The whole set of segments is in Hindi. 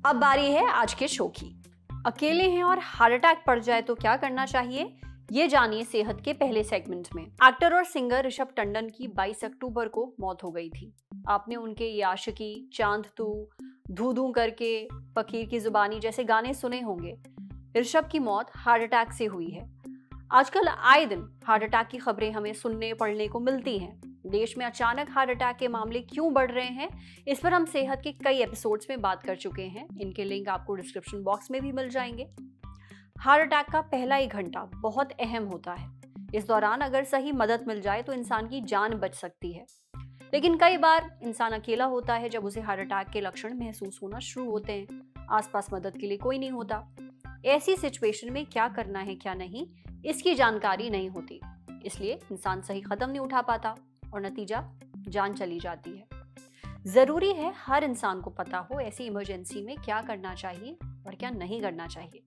अब बारी है आज के शो की। अकेले हैं और हार्ट अटैक पड़ जाए तो क्या करना चाहिए, ये जानिए सेहत के पहले सेगमेंट में। एक्टर और सिंगर ऋषभ टंडन की 22 अक्टूबर को मौत हो गई थी। आपने उनके ये आशिकी, चांद तू, धू धू करके, फकीर की जुबानी जैसे गाने सुने होंगे। ऋषभ की मौत हार्ट अटैक से हुई है। आजकल आए दिन हार्ट अटैक की खबरें हमें सुनने पढ़ने को मिलती हैं। देश में अचानक हार्ट अटैक के मामले क्यों बढ़ रहे हैं, इस पर हम सेहत के कई एपिसोड्स में बात कर चुके हैं। इनके लिंक आपको डिस्क्रिप्शन बॉक्स में भी मिल जाएंगे। हार्ट अटैक का पहला ही घंटा बहुत अहम होता है। इस दौरान अगर सही मदद मिल जाए तो इंसान की जान बच सकती है। लेकिन कई बार इंसान अकेला होता है जब उसे हार्ट अटैक के लक्षण महसूस होना शुरू होते हैं। आसपास मदद के लिए कोई नहीं होता। ऐसी सिचुएशन में क्या करना है क्या नहीं, इसकी जानकारी नहीं होती। इसलिए इंसान सही कदम नहीं उठा पाता और नतीजा जान चली जाती है। जरूरी है हर इंसान को पता हो ऐसी इमरजेंसी में क्या करना चाहिए और क्या नहीं करना चाहिए।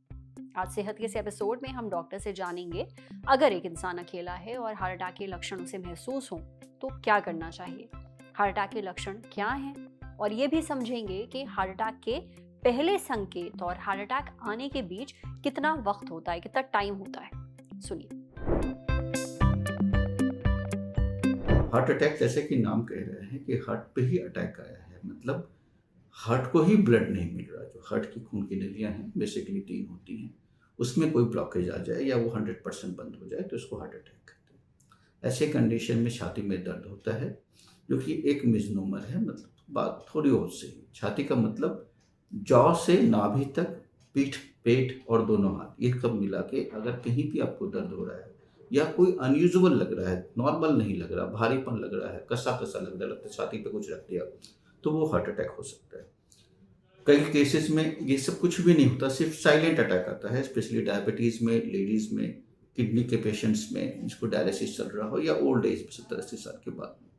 आज सेहत के इस एपिसोड में हम डॉक्टर से जानेंगे, अगर एक इंसान अकेला है और हार्ट अटैक के लक्षण उसे महसूस हो तो क्या करना चाहिए, हार्ट अटैक के लक्षण क्या हैं, और ये भी समझेंगे कि हार्ट अटैक के पहले संकेत और हार्ट अटैक आने के बीच कितना वक्त होता है, कितना टाइम होता है। सुनिए। हार्ट अटैक जैसे कि नाम कह रहे हैं कि हार्ट पे ही अटैक आया है, मतलब हार्ट को ही ब्लड नहीं मिल रहा। जो हार्ट की खून की नलियां हैं बेसिकली 3 होती हैं, उसमें कोई ब्लॉकेज आ जाए या वो 100% बंद हो जाए तो इसको हार्ट अटैक कहते हैं। ऐसे कंडीशन में छाती में दर्द होता है, जो कि एक मिसनोमर है, मतलब बात थोड़ी और सही। छाती का मतलब जॉ से नाभि तक, पीठ, पेट और दोनों हाथ, ये सब मिला के अगर कहीं भी आपको दर्द हो रहा है या कोई अनयूजुअल लग रहा है, नॉर्मल नहीं लग रहा, भारीपन लग रहा है, कसा कसा लग रहा है, लगता है छाती पे कुछ रख दिया, तो वो हार्ट अटैक हो सकता है। कई केसेस में ये सब कुछ भी नहीं होता, सिर्फ साइलेंट अटैक आता है, स्पेशली डायबिटीज़ में, लेडीज़ में, किडनी के पेशेंट्स में जिसको डायलिसिस चल रहा हो, या ओल्ड एज 70-80 साल के बाद में।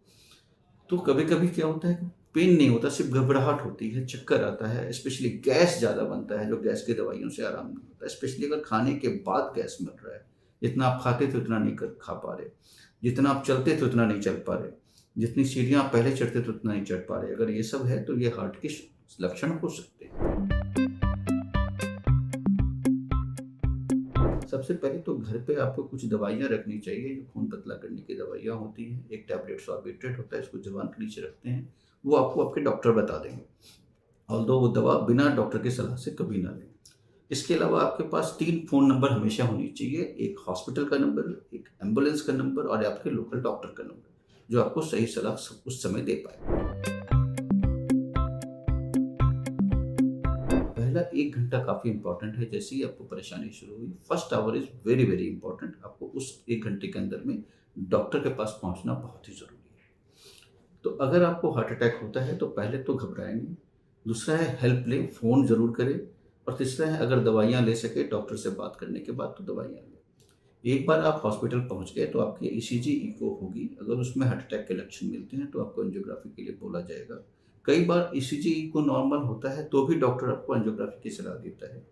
तो कभी कभी क्या होता है, पेन नहीं होता, सिर्फ घबराहट होती है, चक्कर आता है, स्पेशली गैस ज़्यादा बनता है, जो गैस की दवाइयों से आराम नहीं होता, स्पेशली अगर खाने के बाद गैस मिल रहा है। जितना आप खाते थे उतना नहीं खा पा रहे, जितना आप चलते थे उतना नहीं चल पा रहे, जितनी सीढ़ियाँ आप पहले चढ़ते थे उतना नहीं चढ़ पा रहे। अगर ये सब है तो ये हार्ट के लक्षण हो सकते हैं। सबसे पहले तो घर पे आपको कुछ दवाइयाँ रखनी चाहिए, जो खून पतला करने की दवाइयाँ होती हैं। एक टैबलेट सॉर्बिट्रेट होता है, इसको जुबान के नीचे रखते हैं, वो आपको आपके डॉक्टर बता देंगे। ऑल्दो वो दवा बिना डॉक्टर की सलाह से कभी ना लें। इसके अलावा आपके पास 3 फ़ोन नंबर हमेशा होनी चाहिए, एक हॉस्पिटल का नंबर, एक एम्बुलेंस का नंबर और आपके लोकल डॉक्टर का नंबर, जो आपको सही सलाह उस समय दे पाए। पहला 1 घंटा काफ़ी इंपॉर्टेंट है। जैसे ही आपको परेशानी शुरू हुई, first hour is very very important. आपको उस 1 घंटे के अंदर में डॉक्टर के पास पहुंचना बहुत ही ज़रूरी है। तो अगर आपको हार्ट अटैक होता है तो पहले तो घबराएं नहीं, दूसरा है हेल्प लें, फ़ोन ज़रूर करें, और तीसरा है अगर दवाइयाँ ले सके डॉक्टर से बात करने के बाद तो दवाइयाँ लें। एक बार आप हॉस्पिटल पहुंच गए तो आपकी ईसीजी, इको होगी। अगर उसमें हार्ट अटैक के लक्षण मिलते हैं तो आपको एंजियोग्राफी के लिए बोला जाएगा। कई बार ईसीजी, इको नॉर्मल होता है तो भी डॉक्टर आपको एंजियोग्राफी की सलाह देता है।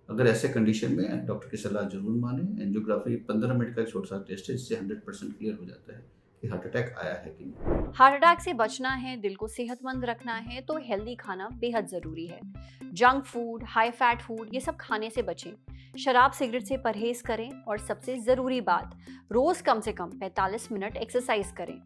अगर ऐसे कंडीशन में डॉक्टर की सलाह जरूर माने। एंजियोग्राफी 15 मिनट का एक छोटा सा टेस्ट है, जिससे 100% क्लियर हो जाता है कि हार्ट अटैक आया है कि नहीं। हार्ट अटैक से बचना है, दिल को सेहतमंद रखना है तो हेल्दी खाना बेहद जरूरी है। Junk food, high fat food, ये सब खाने से बचें। शराब सिगरेट से परहेज करें और सबसे जरूरी बात, रोज कम से कम 45 मिनट एक्सरसाइज करें।